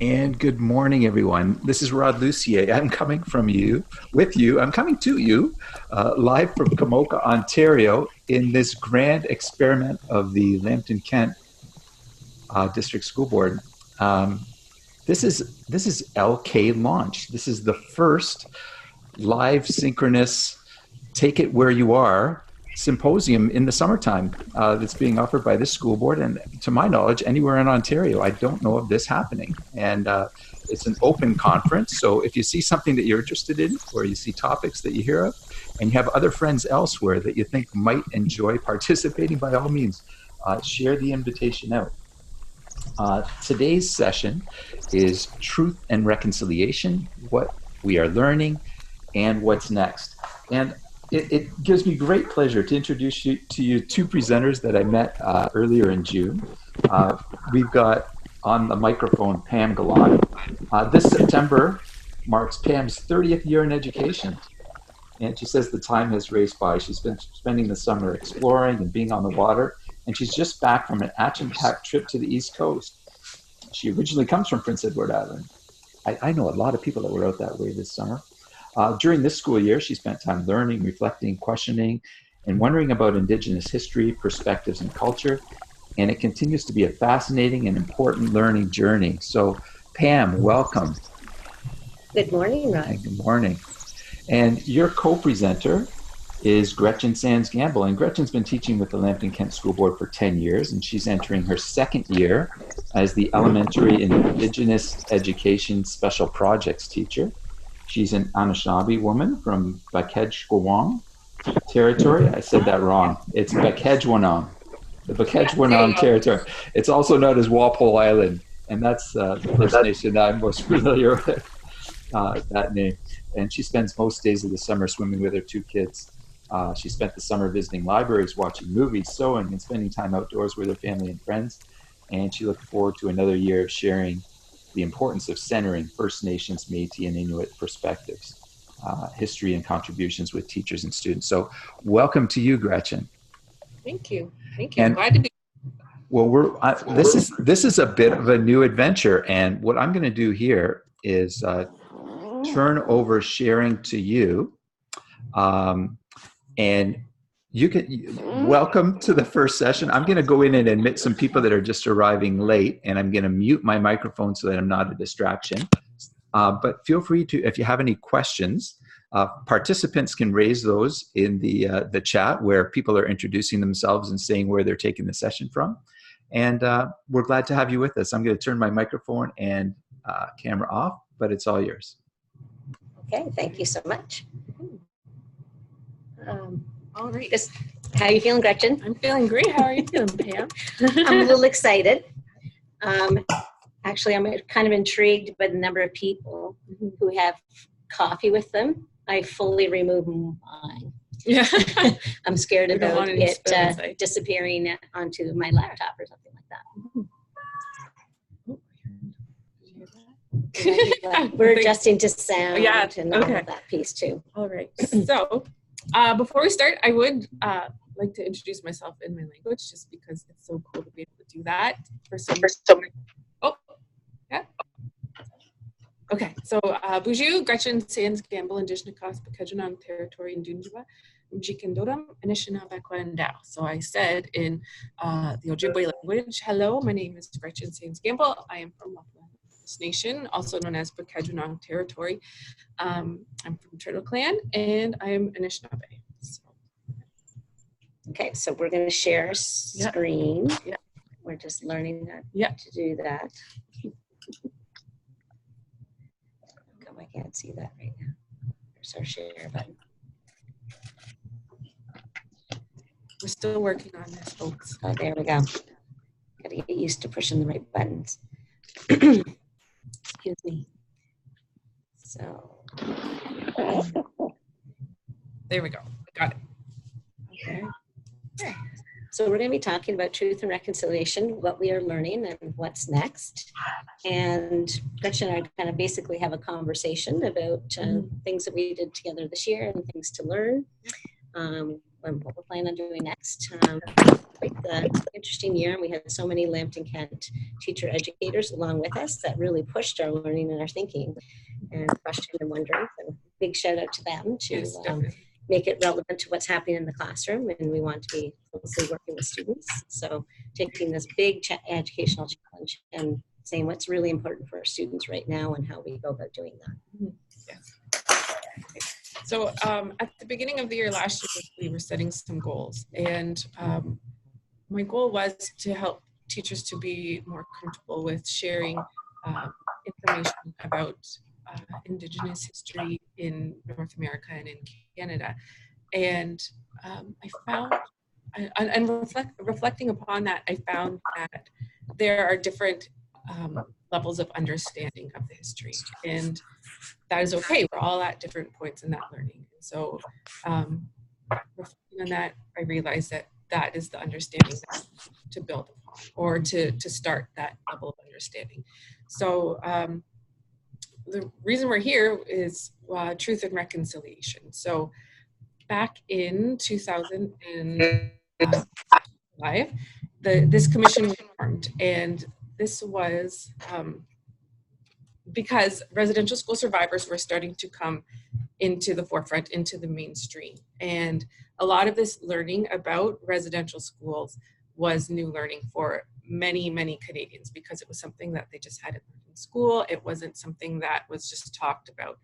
And good morning, everyone. This is Rod Lucier. I'm coming from you, with you. I'm coming to you live from Kamoka, Ontario, in this grand experiment of the Lambton Kent District School Board. Um, this is LK launch. This is the first live synchronous take it where you are symposium in the summertime that's being offered by this school board. And to my knowledge, anywhere in Ontario, I don't know of this happening. And it's an open conference. So if you see something that you're interested in, or you see topics that you hear of, and you have other friends elsewhere that you think might enjoy participating, by all means, share the invitation out. Today's session is Truth and Reconciliation, what we are learning and what's next. And it gives me great pleasure to introduce to you two presenters that I met earlier in June. Uh, we've got on the microphone Pam Gallant. This September marks Pam's 30th year in education. And she says the time has raced by. She's been spending the summer exploring and being on the water. And she's just back from an action-packed trip to the East Coast. She originally comes from Prince Edward Island. I know a lot of people that were out that way this summer. During this school year, she spent time learning, reflecting, questioning, and wondering about Indigenous history, perspectives, and culture. And it continues to be a fascinating and important learning journey. So, Pam, welcome. Good morning, Rod. And good morning. And your co-presenter is Gretchen Sands Gamble. And Gretchen's been teaching with the Lambton Kent School Board for 10 years, and she's entering her second year as the Elementary Indigenous Education Special Projects teacher. She's an Anishinaabe woman from Bakejwang territory. I said that wrong. It's Bakejwanong, the Bakejwanong territory. It's also known as Walpole Island, and that's the First Nation that I'm most familiar with, that name. And she spends most days of the summer swimming with her two kids. She spent the summer visiting libraries, watching movies, sewing, and spending time outdoors with her family and friends. And she looked forward to another year of sharing the importance of centering First Nations, Métis, and Inuit perspectives, history, and contributions with teachers and students. So, welcome to you, Gretchen. Thank you. Thank you. And Glad to be. well, this is a bit of a new adventure, and what I'm going to do here is turn over sharing to you, and you can welcome to the first session. I'm going to go in and admit some people that are just arriving late, and I'm going to mute my microphone so that I'm not a distraction. But feel free to, if you have any questions, participants can raise those in the chat where people are introducing themselves and saying where they're taking the session from. And we're glad to have you with us. I'm going to turn my microphone and camera off, but it's all yours. Okay, thank you so much. All right. How are you feeling, Gretchen? I'm feeling great. How are you feeling, Pam? I'm a little excited. Actually, I'm kind of intrigued by the number of people who have coffee with them. I fully remove mine. Yeah. I'm scared about it disappearing onto my laptop or something like that. We're adjusting to sound and all of that piece too. All right. So before we start, I would like to introduce myself in my language just because it's so cool to be able to do that. Oh, yeah. Okay. So Buju, Gretchen Sands Gamble, Indigenous Bakejwanong Territory, Indunjaba, Mjikendoram, Anishinaabe Kwandao. So I said in the Ojibwe language, hello, my name is Gretchen Sands Gamble. I am from First Nation, also known as Bakejwanong Territory. I'm from Turtle Clan, and I am Anishinaabe. So. Okay, so we're going to share a screen. Yeah. We're just learning to do that. Oh, I can't see that right now. There's our share button. We're still working on this, folks. Oh, there we go. Got to get used to pushing the right buttons. Excuse me. So. There we go. Got it. Okay. So we're going to be talking about truth and reconciliation, what we are learning and what's next. And Gretchen and I kind of basically have a conversation about things that we did together this year and things to learn. what we're planning on doing next. Quite the interesting year, and we had so many Lambton Kent teacher educators along with us that really pushed our learning and our thinking and questioning and wondering. So big shout out to them to Yes, make it relevant to what's happening in the classroom, and we want to be closely working with students. So taking this big educational challenge and saying what's really important for our students right now and how we go about doing that. Yes. So at the beginning of the year last year, we were setting some goals, and my goal was to help teachers to be more comfortable with sharing information about Indigenous history in North America and in Canada. And I found, reflecting upon that, I found that there are different levels of understanding of the history, and that is okay. We're all at different points in that learning. And so reflecting on that, I realized that that is the understanding to build upon, or to start that level of understanding. So the reason we're here is truth and reconciliation. So back in 2005, this commission was formed, and this was because residential school survivors were starting to come into the forefront, into the mainstream. And a lot of this learning about residential schools was new learning for many, many Canadians, because it was something that they just hadn't learned in school. It wasn't something that was just talked about.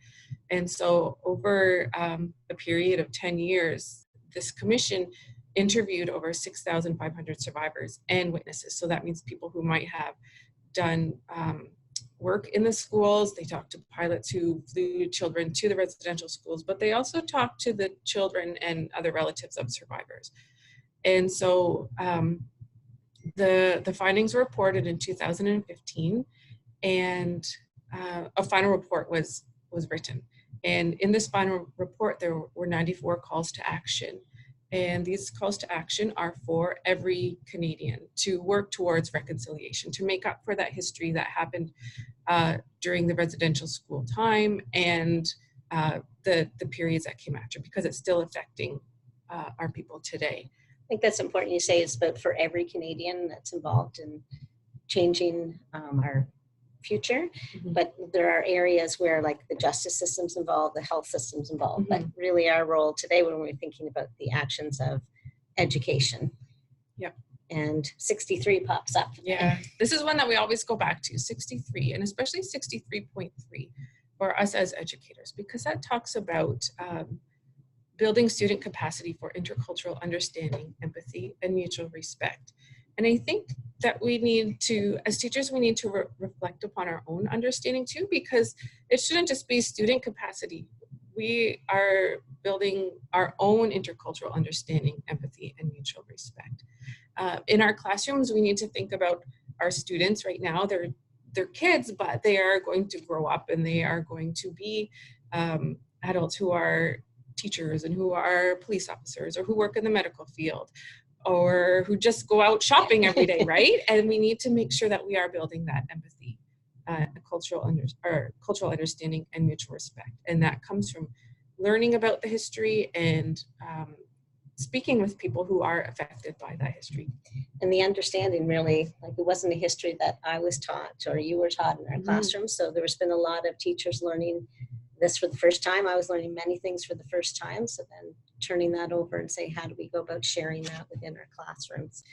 And so over a period of 10 years, this commission interviewed over 6,500 survivors and witnesses. So that means people who might have done work in the schools. They talked to pilots who flew children to the residential schools, but they also talked to the children and other relatives of survivors. And so the findings were reported in 2015, and a final report was written. And in this final report, there were 94 calls to action. And these calls to action are for every Canadian to work towards reconciliation, to make up for that history that happened during the residential school time and the periods that came after, because it's still affecting our people today. I think that's important. You say it's about for every Canadian that's involved in changing our future, but there are areas where, like, the justice system's involved, the health system's involved, but really our role today when we're thinking about the actions of education. Yep. And 63 pops up. Yeah, this is one that we always go back to, 63, and especially 63.3 for us as educators, because that talks about building student capacity for intercultural understanding, empathy, and mutual respect. And I think that we need to, as teachers, we need to reflect upon our own understanding too, because it shouldn't just be student capacity. We are building our own intercultural understanding, empathy, and mutual respect. In our classrooms, we need to think about our students right now. They're kids, but they are going to grow up and they are going to be adults who are teachers and who are police officers or who work in the medical field or who just go out shopping every day, right? And we need to make sure that we are building that empathy, cultural understanding, and mutual respect. And that comes from learning about the history and speaking with people who are affected by that history. And the understanding, really, like, it wasn't a history that I was taught or you were taught in our classroom. So there's been a lot of teachers learning this for the first time. I was learning many things for the first time. So then turning that over and say, how do we go about sharing that within our classrooms?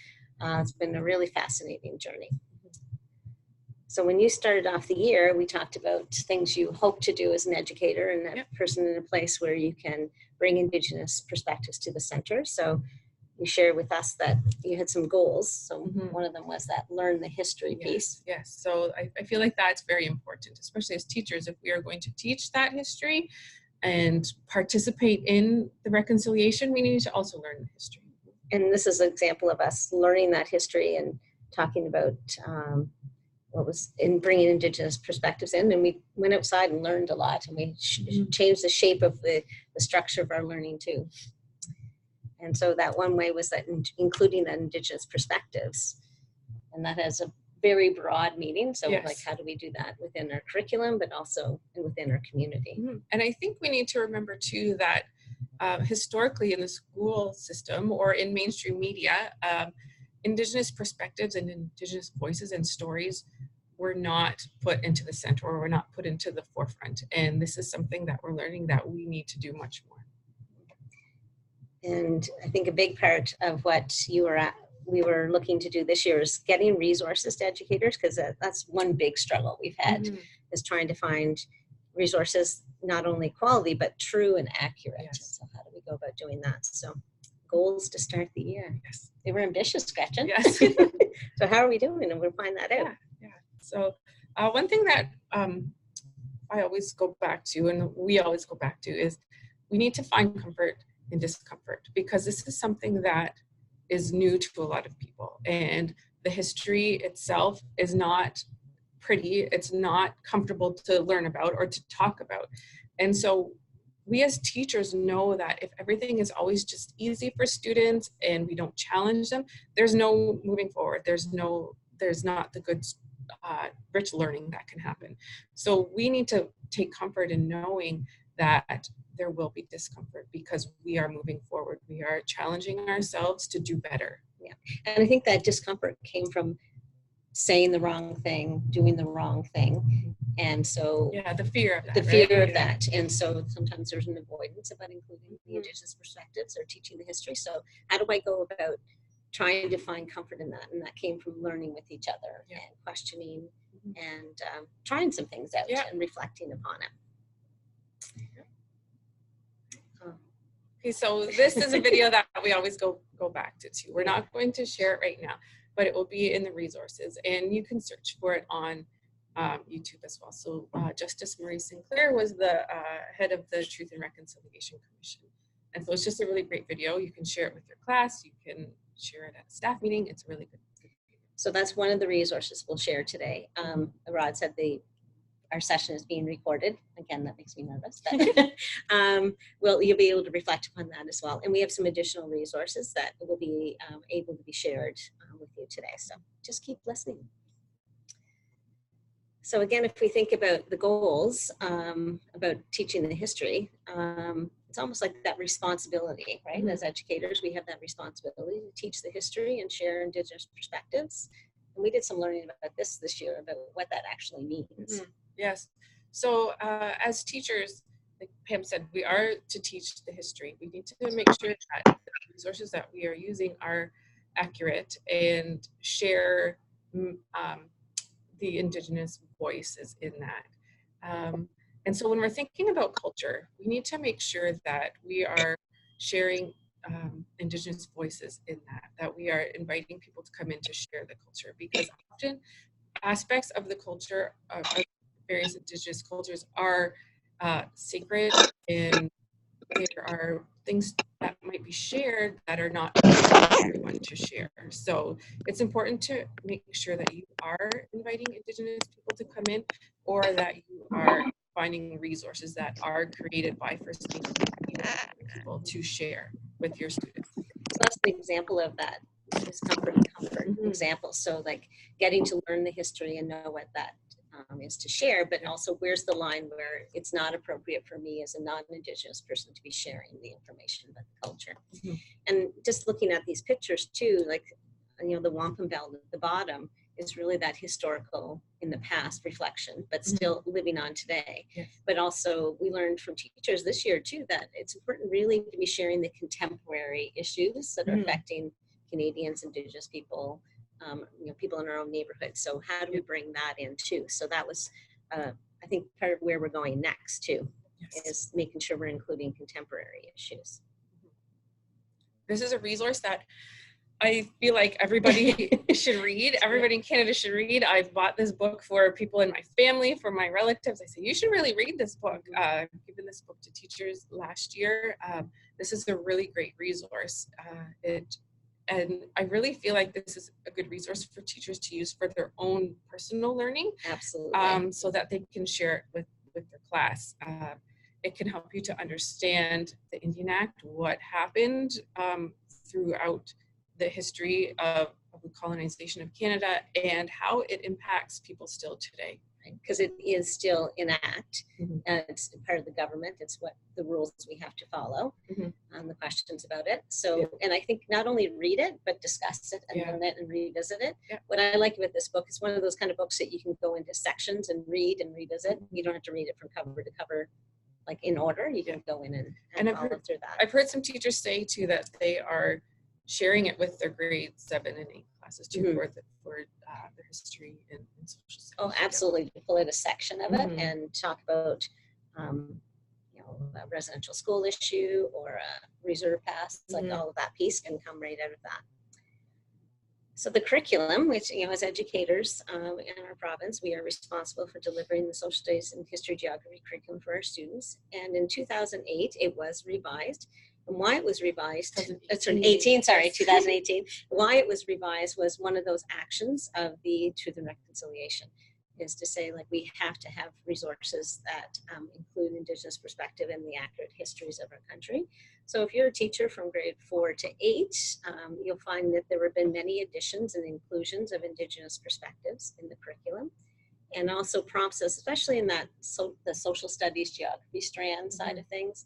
It's been a really fascinating journey. So when you started off the year, we talked about things you hope to do as an educator and a person in a place where you can bring Indigenous perspectives to the center. So you shared with us that you had some goals. So one of them was that learn the history piece. Yes. So I feel like that's very important, especially as teachers. If we are going to teach that history and participate in the reconciliation, we need to also learn the history. And this is an example of us learning that history and talking about what was in bringing Indigenous perspectives in. And we went outside and learned a lot, and we changed the shape of the structure of our learning too. And so that one way was that including that Indigenous perspectives, and that has a very broad meaning. So like, how do we do that within our curriculum, but also within our community? And I think we need to remember too that historically in the school system or in mainstream media, Indigenous perspectives and Indigenous voices and stories were not put into the center or were not put into the forefront. And this is something that we're learning that we need to do much more. And I think a big part of what we were looking to do this year is getting resources to educators, because that's one big struggle we've had, is trying to find resources, not only quality, but true and accurate. Yes. So how do we go about doing that? So goals to start the year. Yes. They were ambitious, Gretchen. Yes. So how are we doing? And we'll find that out. Yeah. So one thing that I always go back to, and we always go back to, is we need to find comfort in discomfort, because this is something that is new to a lot of people, and the history itself is not pretty, it's not comfortable to learn about or to talk about. And so we as teachers know that if everything is always just easy for students and we don't challenge them, there's no moving forward, there's not the good rich learning that can happen. So we need to take comfort in knowing that there will be discomfort, because we are moving forward. We are challenging ourselves to do better. Yeah. And I think that discomfort came from saying the wrong thing, doing the wrong thing. And so the fear of that. The fear of that. And so sometimes there's an avoidance about including the Indigenous perspectives or teaching the history. So how do I go about trying to find comfort in that? And that came from learning with each other and questioning and trying some things out and reflecting upon it. Okay, so this is a video that we always go back to too. We're not going to share it right now, but it will be in the resources, and you can search for it on YouTube as well. So Justice Marie Sinclair was the head of the Truth and Reconciliation Commission. And so it's just a really great video. You can share it with your class. You can share it at a staff meeting. It's a really good video. So that's one of the resources we'll share today. Rod said our session is being recorded. Again, that makes me nervous. But you'll be able to reflect upon that as well. And we have some additional resources that will be able to be shared with you today. So just keep listening. So again, if we think about the goals about teaching the history, it's almost like that responsibility, right? As educators, we have that responsibility to teach the history and share Indigenous perspectives. And we did some learning about this year, about what that actually means. Yes. So as teachers, like Pam said, we are to teach the history. We need to make sure that the resources that we are using are accurate and share the Indigenous voices in that. And so when we're thinking about culture, we need to make sure that we are sharing Indigenous voices in that we are inviting people to come in to share the culture, because often aspects of the culture of various Indigenous cultures are sacred, and there are things that might be shared that are not for everyone to share. So it's important to make sure that you are inviting Indigenous people to come in, or that you are finding resources that are created by First Nations people to share with your students. So that's an example of that discomfort and comfort example. So like getting to learn the history and know what that is to share, but also where's the line where it's not appropriate for me as a non-Indigenous person to be sharing the information about the culture. And just looking at these pictures too, like, the wampum belt at the bottom is really that historical in the past reflection, but still living on today. But also we learned from teachers this year too, that it's important really to be sharing the contemporary issues that are affecting Canadians, Indigenous people, people in our own neighborhood. So how do we bring that in too? So that was, I think, part of where we're going next too, is making sure we're including contemporary issues. This is a resource that I feel like everybody should read. Everybody in Canada should read. I've bought this book for people in my family, for my relatives. I say, you should really read this book. I've given this book to teachers last year. This is a really great resource. And I really feel like this is a good resource for teachers to use for their own personal learning. Absolutely. So that they can share it with their class. It can help you to understand the Indian Act, what happened throughout the history of the colonization of Canada, and how it impacts people still today. because it is still in act. It's part of the government. It's what the rules we have to follow, the questions about it. So, and I think not only read it, but discuss it and learn it and revisit it. What I like about this book is one of those kind of books that you can go into sections and read and revisit. You don't have to read it from cover to cover, like in order. You can go in and follow through that. I've heard some teachers say too that they are sharing it with their grade 7 and 8 classes too, for the history and social studies. Oh, absolutely. To pull out a section of it and talk about, you know, a residential school issue or a reserve pass, like all of that piece can come right out of that. So the curriculum, which, you know, as educators in our province, we are responsible for delivering the social studies and history geography curriculum for our students. And in 2008, it was revised. And why it was revised, 2018. Why it was revised was one of those actions of the Truth and Reconciliation, is to say, like, we have to have resources that include Indigenous perspective and the accurate histories of our country. So if you're a teacher from grade 4 to 8, you'll find that there have been many additions and inclusions of Indigenous perspectives in the curriculum, and also prompts us, especially in that the social studies geography strand side of things,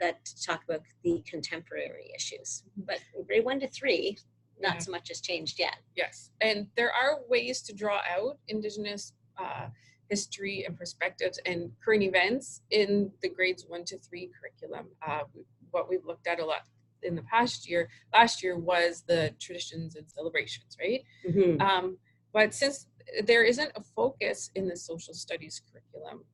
that talk about the contemporary issues. But grade 1 to 3, not so much has changed yet. Yes, and there are ways to draw out Indigenous history and perspectives and current events in the grades 1 to 3 curriculum. What we've looked at a lot in the last year was the traditions and celebrations, right? But since there isn't a focus in the social studies curriculum,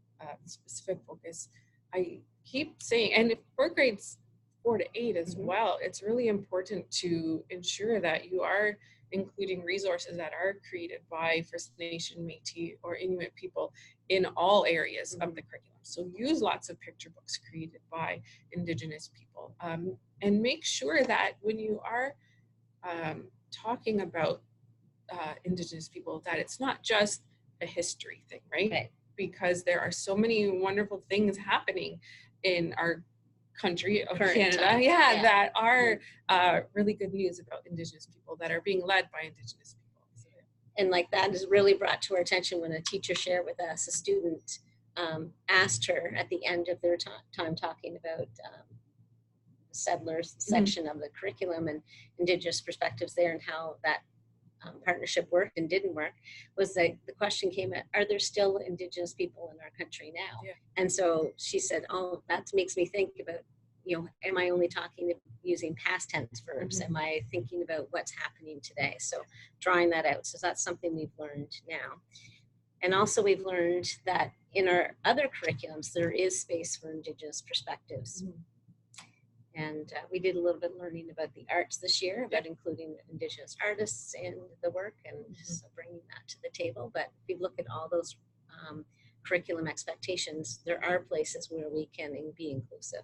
specific focus, I keep saying, and for grades 4 to 8 as well, it's really important to ensure that you are including resources that are created by First Nation, Métis, or Inuit people in all areas of the curriculum. So use lots of picture books created by Indigenous people, and make sure that when you are talking about Indigenous people, that it's not just a history thing, right? Because there are so many wonderful things happening in our country of Canada, that are really good news about Indigenous people that are being led by Indigenous people. So, and like that is really brought to our attention when a teacher shared with us, a student asked her at the end of their time talking about settlers section of the curriculum and Indigenous perspectives there, and how that partnership worked and didn't work, was that the question came at, are there still Indigenous people in our country now? And so she said, oh, that makes me think about, you know, am I only talking using past tense verbs? Am I thinking about what's happening today? So drawing that out. So that's something we've learned now. And also we've learned that in our other curriculums, there is space for Indigenous perspectives. And we did a little bit of learning about the arts this year, about including Indigenous artists in the work, and so bringing that to the table. But if you look at all those curriculum expectations, there are places where we can be inclusive.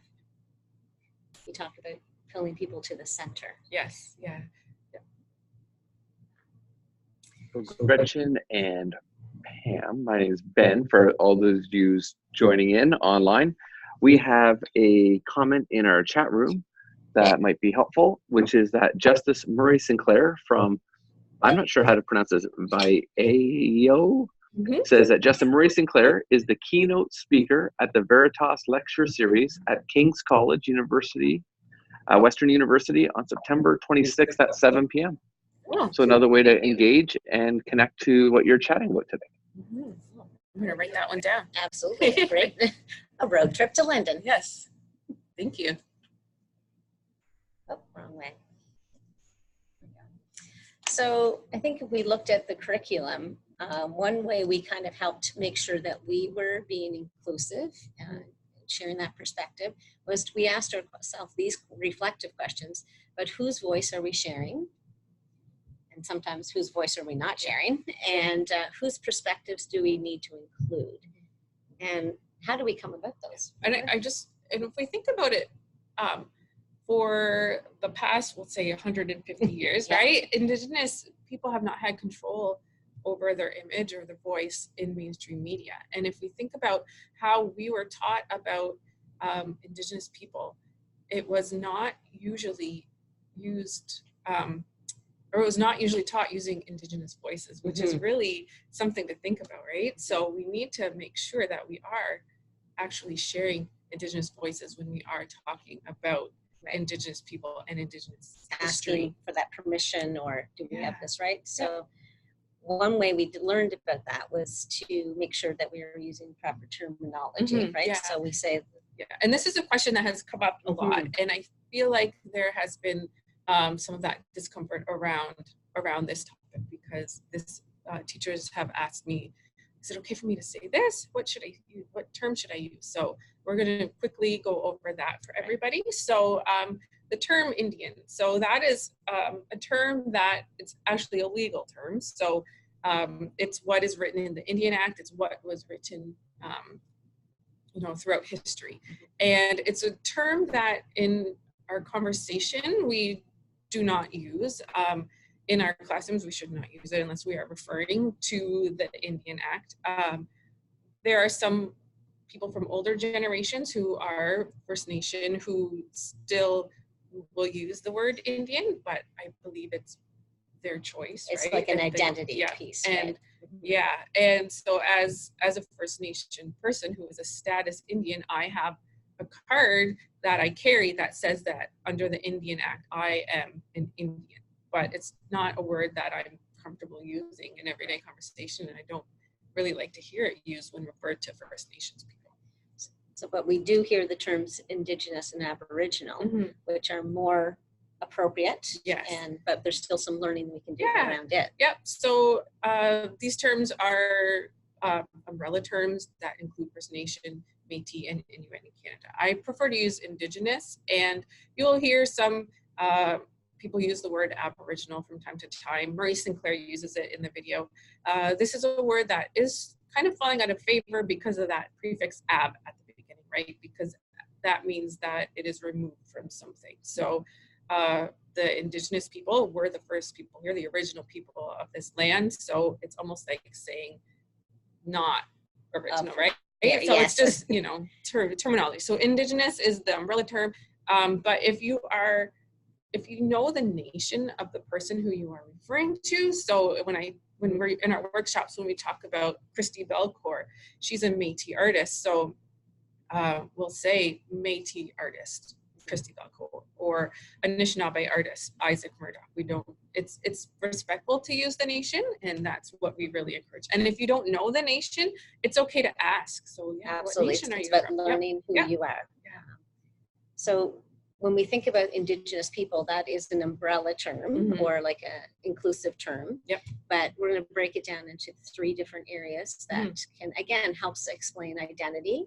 We talked about pulling people to the center. Yes, Gretchen and Pam, my name is Ben, for all those of you joining in online. We have a comment in our chat room that might be helpful, which is that Justice Murray Sinclair from, I'm not sure how to pronounce this, Vaio, says that Justice Murray Sinclair is the keynote speaker at the Veritas Lecture Series at King's College University, Western University, on September 26th at 7 p.m. So another way to engage and connect to what you're chatting about today. I'm going to write that one down. Absolutely. Great. A road trip to London. Yes. Thank you. Oh, wrong way. So I think if we looked at the curriculum, one way we kind of helped make sure that we were being inclusive and sharing that perspective was we asked ourselves these reflective questions, but whose voice are we sharing? And sometimes whose voice are we not sharing? And whose perspectives do we need to include? And how do we come about those? And and if we think about it, for the past, we'll say 150 years, right? Indigenous people have not had control over their image or their voice in mainstream media. And if we think about how we were taught about Indigenous people, it was not usually used, or it was not usually taught using Indigenous voices, which is really something to think about, right? So we need to make sure that we are actually sharing Indigenous voices when we are talking about Indigenous people and Indigenous asking history. for that permission, or do we have this, right? So one way we learned about that was to make sure that we were using proper terminology, right? Yeah. So we say, and this is a question that has come up a lot, and I feel like there has been some of that discomfort around this topic, because teachers have asked me, is it okay for me to say this? What term should I use? So we're going to quickly go over that for everybody. So the term Indian, so that is a term that it's actually a legal term. So it's what is written in the Indian Act. It's what was written throughout history. And it's a term that in our conversation, we do not use. In our classrooms, we should not use it unless we are referring to the Indian Act. There are some people from older generations who are First Nation who still will use the word Indian, but I believe it's their choice. It's right? like an identity piece. And and so as a First Nation person who is a status Indian, I have a card that I carry that says that under the Indian Act, I am an Indian. But it's not a word that I'm comfortable using in everyday conversation, and I don't really like to hear it used when referred to First Nations people. So, but we do hear the terms Indigenous and Aboriginal, which are more appropriate. Yes. But there's still some learning we can do around it. Yep. So these terms are umbrella terms that include First Nation, Métis, and Inuit in Canada. I prefer to use Indigenous, and you'll hear some people use the word Aboriginal from time to time. Marie Sinclair uses it in the video. This is a word that is kind of falling out of favor because of that prefix ab at the beginning, right? Because that means that it is removed from something. So the Indigenous people were the first people here, the original people of this land. So it's almost like saying not original, right? So it's just, terminology. So Indigenous is the umbrella term. But if you know the nation of the person who you are referring to, so when we're in our workshops, when we talk about Christy Belcourt, she's a Métis artist. So we'll say Métis artist, Christy Belcourt, or Anishinaabe artist, Isaac Murdoch. It's respectful to use the nation, and that's what we really encourage. And if you don't know the nation, it's okay to ask. So absolutely, what nation it's are you about from? learning who you are. So when we think about Indigenous people, that is an umbrella term or like an inclusive term. But we're going to break it down into 3 different areas that can, again, helps explain identity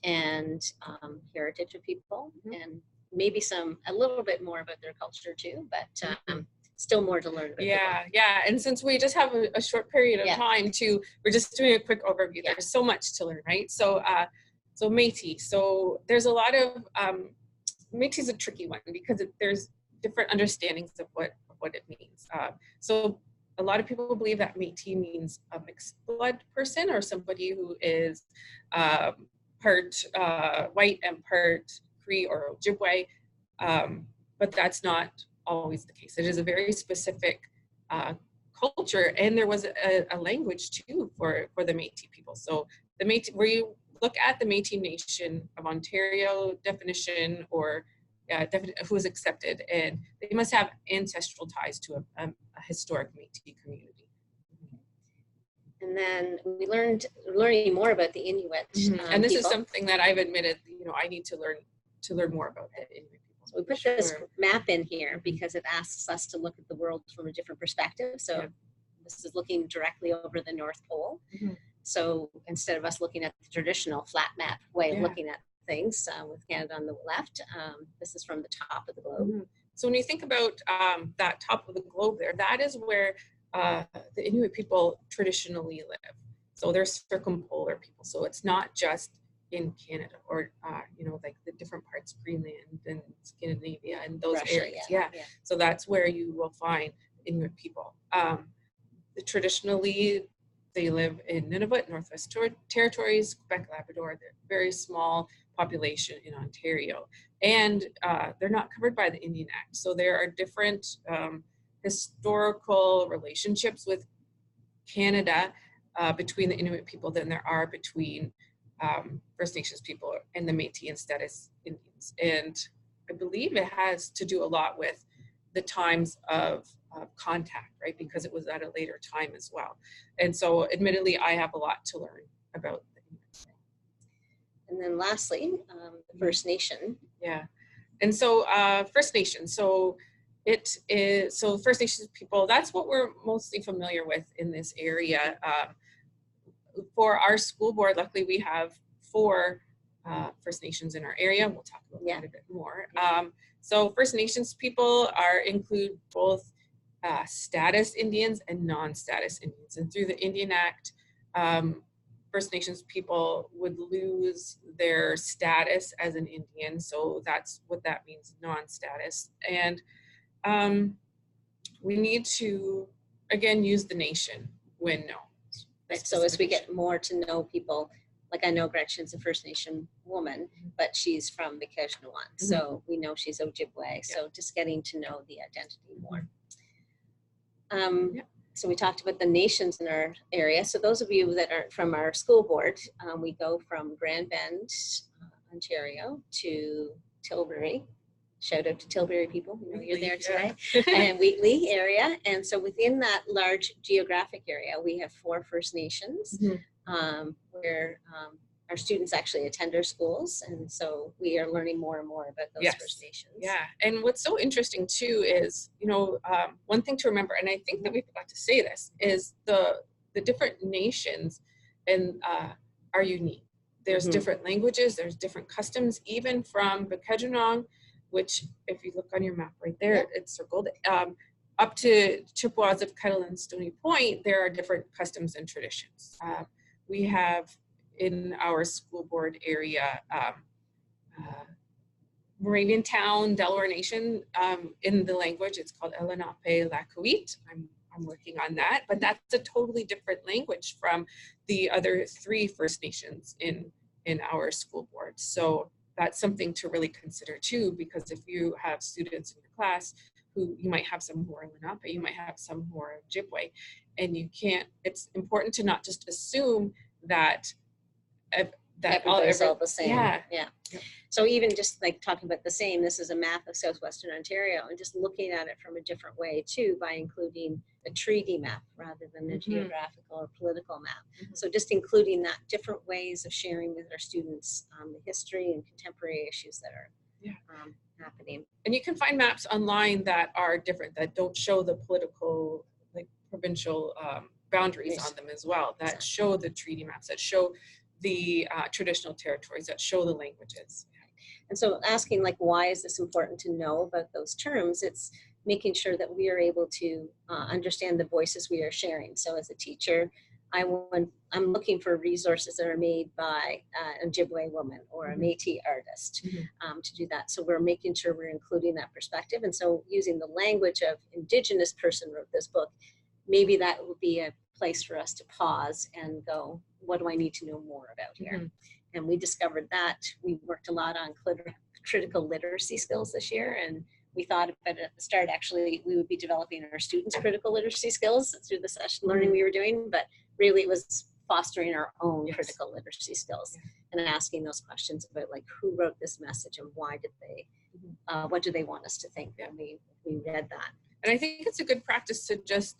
and heritage of people, and maybe a little bit more about their culture too, but still more to learn about. And since we just have a short period of time we're just doing a quick overview. There's so much to learn, right? So so Métis. So there's a lot of Métis is a tricky one because there's different understandings of what it means. So a lot of people believe that Métis means a mixed blood person, or somebody who is part white and part Cree or Ojibwe, but that's not always the case. It is a very specific culture, and there was a language too for the Métis people. So the Métis, where you look at the Métis Nation of Ontario definition, or who is accepted, and they must have ancestral ties to a historic Métis community. And then we learning more about the Inuit. And this is something that I've admitted, I need to learn more about the Inuit people. So we put this map in here because it asks us to look at the world from a different perspective. So this is looking directly over the North Pole. So instead of us looking at the traditional flat map way of looking at things with Canada on the left, this is from the top of the globe. So when you think about that top of the globe there, that is where the Inuit people traditionally live. So they're circumpolar people. So it's not just in Canada or, like the different parts of Greenland and Scandinavia and those areas. So that's where you will find Inuit people. Traditionally, they live in Nunavut, Northwest Territories, Quebec, Labrador. They're a very small population in Ontario. And they're not covered by the Indian Act. So there are different historical relationships with Canada between the Inuit people than there are between First Nations people and the Métis and Status Indians. And I believe it has to do a lot with the times of contact, right? Because it was at a later time as well. And so admittedly, I have a lot to learn about the Inuit. And then lastly, the First Nation. Yeah. And so First Nation, so it is, so First Nations people, that's what we're mostly familiar with in this area. For our school board, luckily we have 4 First Nations in our area. We'll talk about that a bit more. So First Nations people include both status Indians and non-status Indians. And through the Indian Act, First Nations people would lose their status as an Indian. So that's what that means, non-status. And we need to, again, use the nation when known. Right. So as we get more to know people, like I know Gretchen's a First Nation woman, but she's from Bikeshnawan. So we know she's Ojibwe. So just getting to know the identity more. So we talked about the nations in our area. So those of you that are from our school board, we go from Grand Bend, Ontario to Tilbury. Shout out to Tilbury people, we know you're there today, and Wheatley area. And so within that large geographic area, we have 4 First Nations where our students actually attend our schools. And so we are learning more and more about those First Nations. Yeah, and what's so interesting too is, you know, one thing to remember, and I think that we forgot to say this, is the different nations and are unique. There's different languages, there's different customs, even from Bikeshnawan, which if you look on your map right there, it's circled, up to Chippewas of Kettle and Stony Point, there are different customs and traditions. We have in our school board area, Moravian Town, Delaware Nation, in the language, it's called Lenape Lakuit. I'm working on that, but that's a totally different language from the other 3 First Nations in our school board. So that's something to really consider too, because if you have students in your class who, you might have some who are Lenape, you might have some who are Ojibwe, and you can't, it's important to not just assume that everybody's all the same. Yeah. So even just like talking about the same, this is a map of Southwestern Ontario, and just looking at it from a different way too, by including a treaty map rather than a geographical or political map. So just including that, different ways of sharing with our students the history and contemporary issues that are happening. And you can find maps online that are different, that don't show the political, like provincial boundaries on them as well, that show the treaty maps, that show the traditional territories, that show the languages. And so asking like, why is this important to know about those terms? It's making sure that we are able to understand the voices we are sharing. So as a teacher, I'm looking for resources that are made by an Ojibwe woman or a Métis artist to do that. So we're making sure we're including that perspective. And so using the language of Indigenous person wrote this book, maybe that would be a place for us to pause and go, what do I need to know more about here? And we discovered that we worked a lot on critical literacy skills this year. And we thought about it at the start, actually, we would be developing our students' critical literacy skills through the session learning we were doing, but really it was fostering our own critical literacy skills and asking those questions about like, who wrote this message and why did they, what do they want us to think when we read that? And I think it's a good practice to just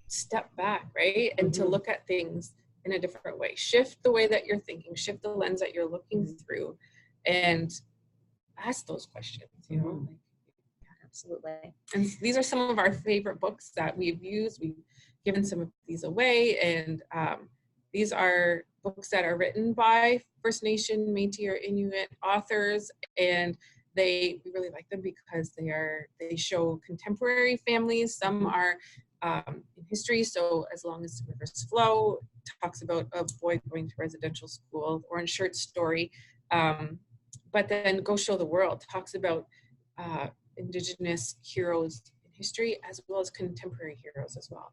step back, right? And to look at things in a different way. Shift the way that you're thinking, shift the lens that you're looking through, and ask those questions, you know? Like, absolutely. And these are some of our favorite books that we've used. We've given some of these away, and these are books that are written by First Nation, Métis, or Inuit authors, and we really like them because they show contemporary families. Some are in history, so As Long as the Rivers Flow talks about a boy going to residential school, or in Shirt Story, but then Go Show the World talks about Indigenous heroes in history as well as contemporary heroes as well.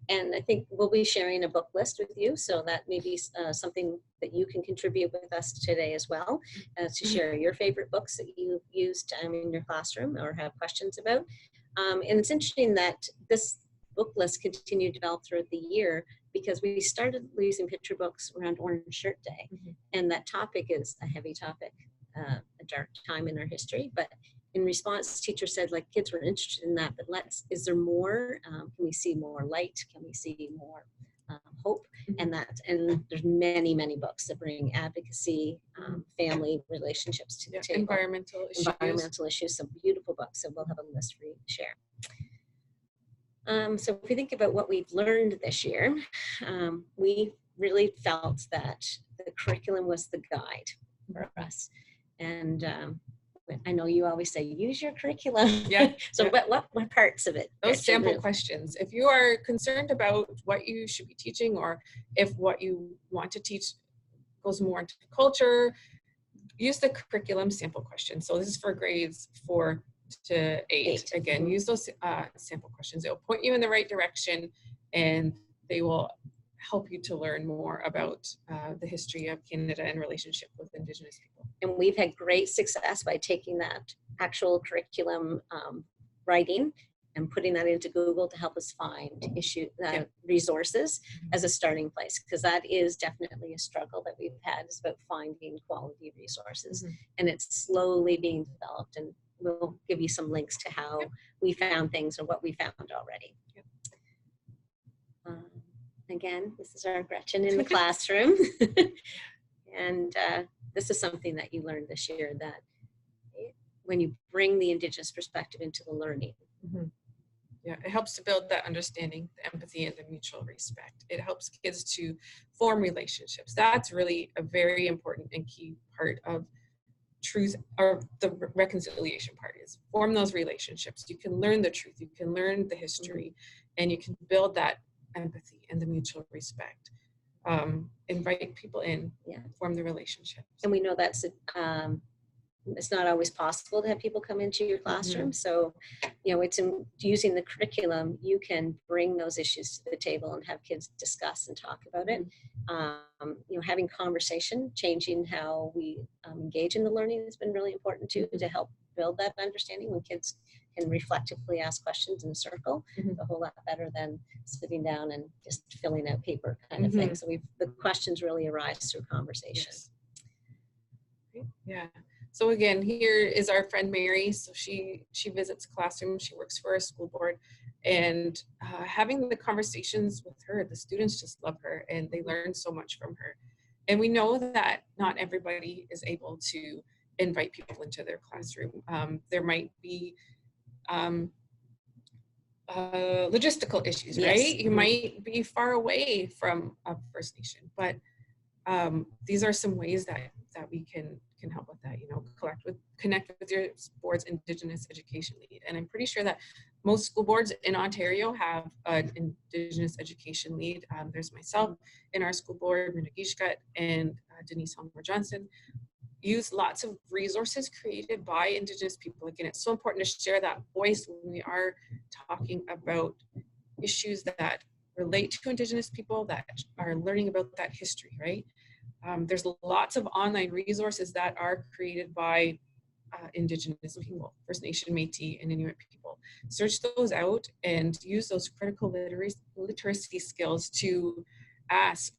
And I think we'll be sharing a book list with you, so that may be something that you can contribute with us today as well, to share your favorite books that you've used in your classroom or have questions about. And it's interesting that this book list continued to develop throughout the year because we started using picture books around Orange Shirt Day. And that topic is a heavy topic, a dark time in our history. But in response, teachers said, like, kids were interested in that, but is there more? Can we see more light? Can we see more hope? And there's many, many books that bring advocacy, family relationships to the table. Environmental issues, some beautiful books. So we'll have a list for you to share. So if we think about what we've learned this year, we really felt that the curriculum was the guide for us. And I know you always say, use your curriculum. Yeah. So what parts of it? Those sample questions. If you are concerned about what you should be teaching, or if what you want to teach goes more into culture, use the curriculum sample questions. So this is for grades 4 to 8. Again, use those sample questions. It'll point you in the right direction, and they will help you to learn more about the history of Canada and relationship with Indigenous people. And we've had great success by taking that actual curriculum writing and putting that into Google to help us find resources as a starting place, because that is definitely a struggle that we've had, is about finding quality resources. And it's slowly being developed, and we'll give you some links to how we found things or what we found already. Again, this is our Gretchen in the classroom. And this is something that you learned this year, that when you bring the Indigenous perspective into the learning. Yeah, it helps to build that understanding, the empathy, and the mutual respect. It helps kids to form relationships. That's really a very important and key part of truth, or the reconciliation part, is form those relationships. You can learn the truth, you can learn the history, and you can build that empathy and the mutual respect. Invite people in, form the relationships. And we know that's it's not always possible to have people come into your classroom. So, it's using the curriculum, you can bring those issues to the table and have kids discuss and talk about it. Having conversation, changing how we engage in the learning has been really important too, to help build that understanding. When kids can reflectively ask questions in a circle, a whole lot better than sitting down and just filling out paper kind of thing. So the questions really arise through conversation. Yeah. So again, here is our friend Mary. So she visits classrooms, she works for a school board, and having the conversations with her, the students just love her and they learn so much from her. And we know that not everybody is able to invite people into their classroom. There might be logistical issues, right? You might be far away from a First Nation, but these are some ways that we can help with that. Connect with your board's Indigenous Education lead. And I'm pretty sure that most school boards in Ontario have an Indigenous Education lead. There's myself in our school board, Minna Gishkat, and Denise Homer Johnson. Use lots of resources created by Indigenous people. Again, it's so important to share that voice when we are talking about issues that relate to Indigenous people, that are learning about that history, right? There's lots of online resources that are created by Indigenous people, First Nation, Métis, and Inuit people. Search those out and use those critical literacy skills to ask,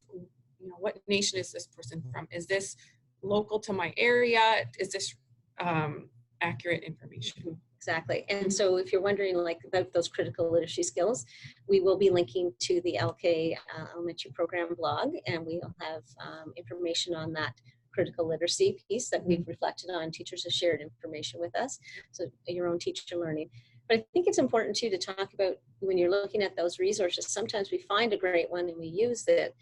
what nation is this person from? Is this local to my area? Is this accurate information? Exactly. And so if you're wondering about those critical literacy skills, we will be linking to the LK Elementary Program blog, and we'll have information on that critical literacy piece that we've reflected on. Teachers have shared information with us, so your own teacher learning. But I think it's important too to talk about, when you're looking at those resources, sometimes we find a great one and we use it,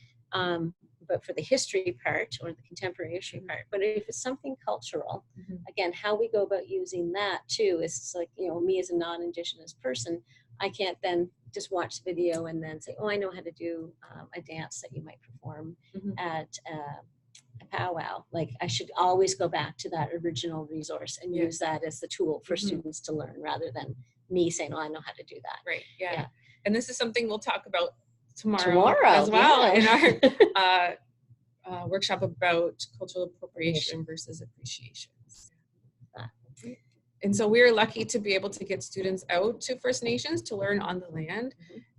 but for the history part or the contemporary history part. But if it's something cultural, again, how we go about using that too is like, me as a non-Indigenous person, I can't then just watch the video and then say, oh, I know how to do a dance that you might perform at a powwow. Like, I should always go back to that original resource and use that as the tool for students to learn, rather than me saying, oh, I know how to do that. Right. Yeah. And this is something we'll talk about tomorrow as well in our workshop about cultural appropriation versus appreciation. And so we're lucky to be able to get students out to First Nations to learn on the land.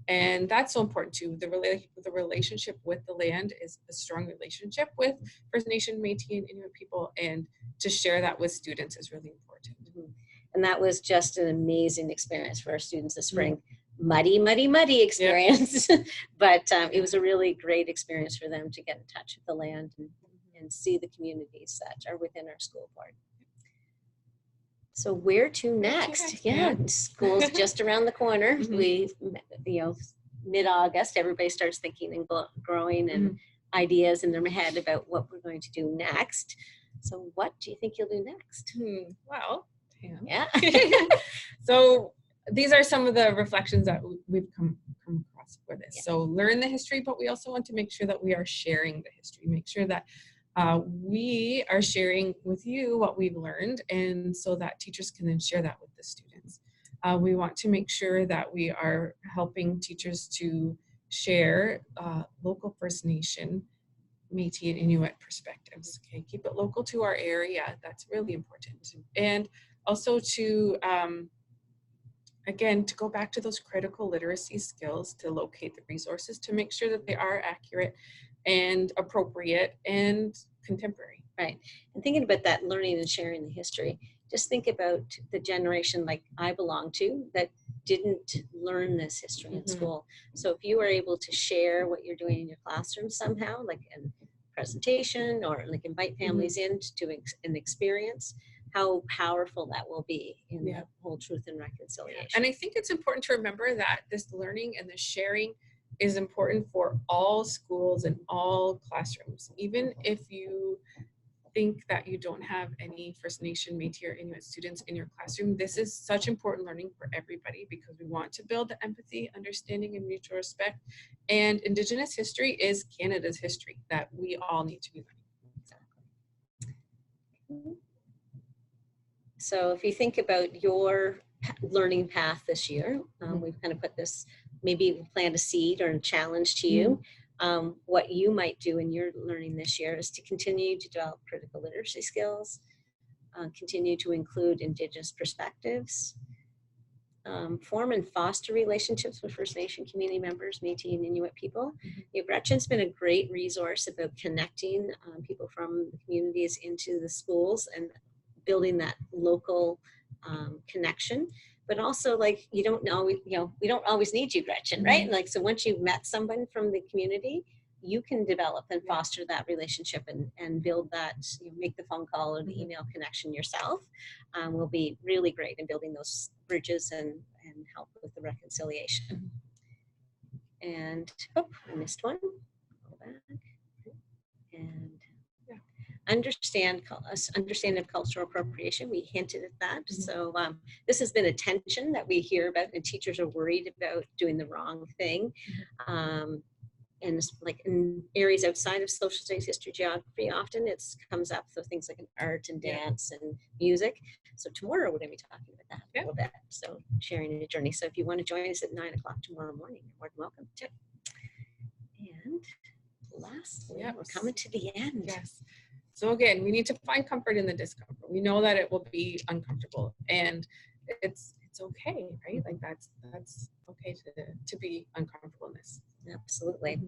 And that's so important too. The relationship with the land is a strong relationship with First Nation, Métis, and Inuit people. And to share that with students is really important. And that was just an amazing experience for our students this spring. Muddy experience. But it was a really great experience for them to get in touch with the land and see the communities that are within our school board. So where to next? Yeah, school's just around the corner. We, mid-August, everybody starts thinking and growing and ideas in their head about what we're going to do next. So what do you think you'll do next? Well, Pam. Yeah. So these are some of the reflections that we've come across for this. Yeah. So learn the history, but we also want to make sure that we are sharing the history, make sure that we are sharing with you what we've learned, and so that teachers can then share that with the students. We want to make sure that we are helping teachers to share local First Nation, Métis, and Inuit perspectives. Okay, keep it local to our area. That's really important. And also to, again, to go back to those critical literacy skills, to locate the resources, to make sure that they are accurate and appropriate and contemporary. Right. And thinking about that learning and sharing the history, just think about the generation like I belong to that didn't learn this history in school. So if you were able to share what you're doing in your classroom somehow, like in presentation or like invite families in to do an experience, how powerful that will be in the whole truth and reconciliation. And I think it's important to remember that this learning and the sharing is important for all schools and all classrooms. Even if you think that you don't have any First Nation, Métis, or Inuit students in your classroom, this is such important learning for everybody because we want to build the empathy, understanding, and mutual respect. And Indigenous history is Canada's history that we all need to be learning. So if you think about your learning path this year, we've kind of put this, maybe plant a seed or a challenge to you. What you might do in your learning this year is to continue to develop critical literacy skills, continue to include Indigenous perspectives, form and foster relationships with First Nation community members, Métis and Inuit people. Gretchen's been a great resource about connecting people from the communities into the schools and building that local connection. But also, like, you don't know, we don't always need you, Gretchen, right? Like, so once you've met someone from the community, you can develop and foster that relationship and build that, make the phone call or the email connection yourself. Will be really great in building those bridges and help with the reconciliation. And, oh, I missed one. Go back. And understanding of cultural appropriation. We hinted at that. So this has been a tension that we hear about, and teachers are worried about doing the wrong thing. And like in areas outside of social studies, history, geography, often it comes up. So things like in art and dance and music. So tomorrow we're going to be talking about that a little bit. So sharing a journey. So if you want to join us at 9 o'clock tomorrow morning, you're more than welcome to. And lastly, we're coming to the end. Yes. So again, we need to find comfort in the discomfort. We know that it will be uncomfortable, and it's okay, right? Like that's okay to be uncomfortable in this. Absolutely.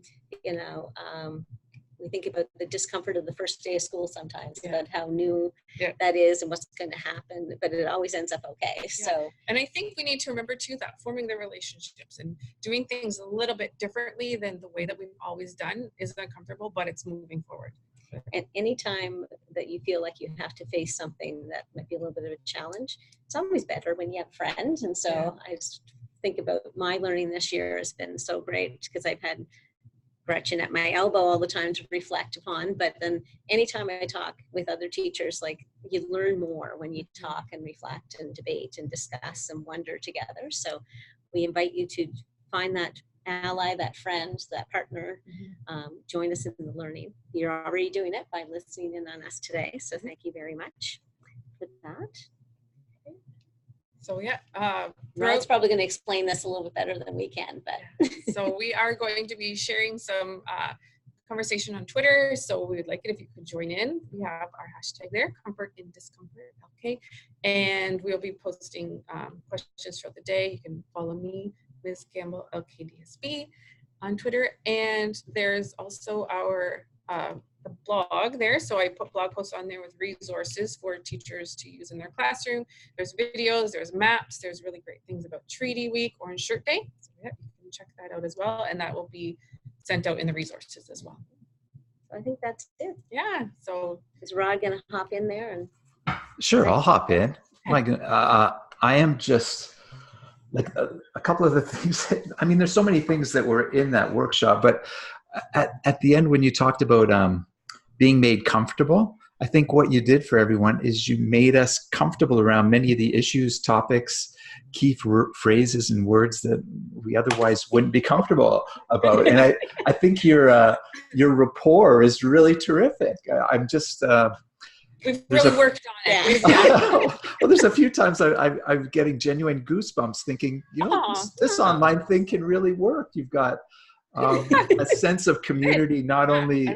We think about the discomfort of the first day of school sometimes, about how new that is and what's going to happen, but it always ends up okay. So, and I think we need to remember too that forming the relationships and doing things a little bit differently than the way that we've always done is uncomfortable, but it's moving forward. And anytime that you feel like you have to face something that might be a little bit of a challenge, it's always better when you have friends. And so I just think about my learning this year has been so great because I've had Gretchen at my elbow all the time to reflect upon. But then anytime I talk with other teachers, like, you learn more when you talk and reflect and debate and discuss and wonder together. So we invite you to find that ally, that friend, that partner, join us in the learning. You're already doing it by listening in on us today. So thank you very much for that. So Rod's probably going to explain this a little bit better than we can, but so we are going to be sharing some conversation on Twitter, so we would like it if you could join in. We have our hashtag there, Comfort in Discomfort, okay? And we'll be posting questions throughout the day. You can follow me, Ms. Campbell, LKDSB, on Twitter. And there's also our the blog there. So I put blog posts on there with resources for teachers to use in their classroom. There's videos, there's maps, there's really great things about Treaty Week, Orange Shirt Day. So yeah, you can check that out as well. And that will be sent out in the resources as well. So I think that's it. Yeah, so. Is Rod gonna hop in there? And Sure, I'll hop in. My goodness, I am just like a couple of the things. I mean, there's so many things that were in that workshop, but at the end when you talked about being made comfortable, I think what you did for everyone is you made us comfortable around many of the issues, topics, key phrases and words that we otherwise wouldn't be comfortable about. And I think your rapport is really terrific. I'm just... We've really worked on it. Yeah. Well, there's a few times I'm getting genuine goosebumps thinking, you know, this online thing can really work. You've got a sense of community, not only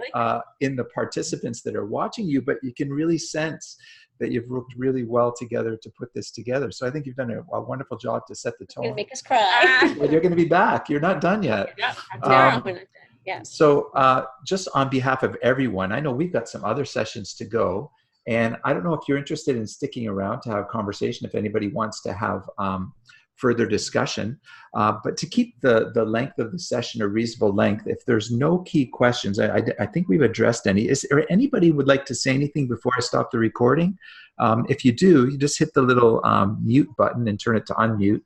in the participants that are watching you, but you can really sense that you've worked really well together to put this together. So I think you've done a wonderful job to set the tone. You're gonna make us cry. Well, you're going to be back. You're not done yet. Yeah, No, we're not done. Yeah. So just on behalf of everyone, I know we've got some other sessions to go. And I don't know if you're interested in sticking around to have a conversation, if anybody wants to have further discussion. But to keep the length of the session a reasonable length, if there's no key questions, I think we've addressed any. Is there anybody who would like to say anything before I stop the recording? If you do, you just hit the little mute button and turn it to unmute.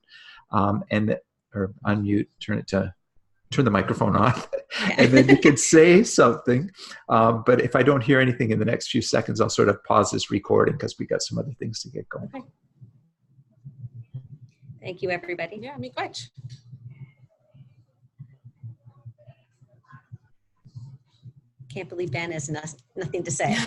Or unmute, turn the microphone on, and then you can say something. But if I don't hear anything in the next few seconds, I'll sort of pause this recording because we got some other things to get going. Okay. Thank you, everybody. Yeah, me quite. Can't believe Ben has nothing to say.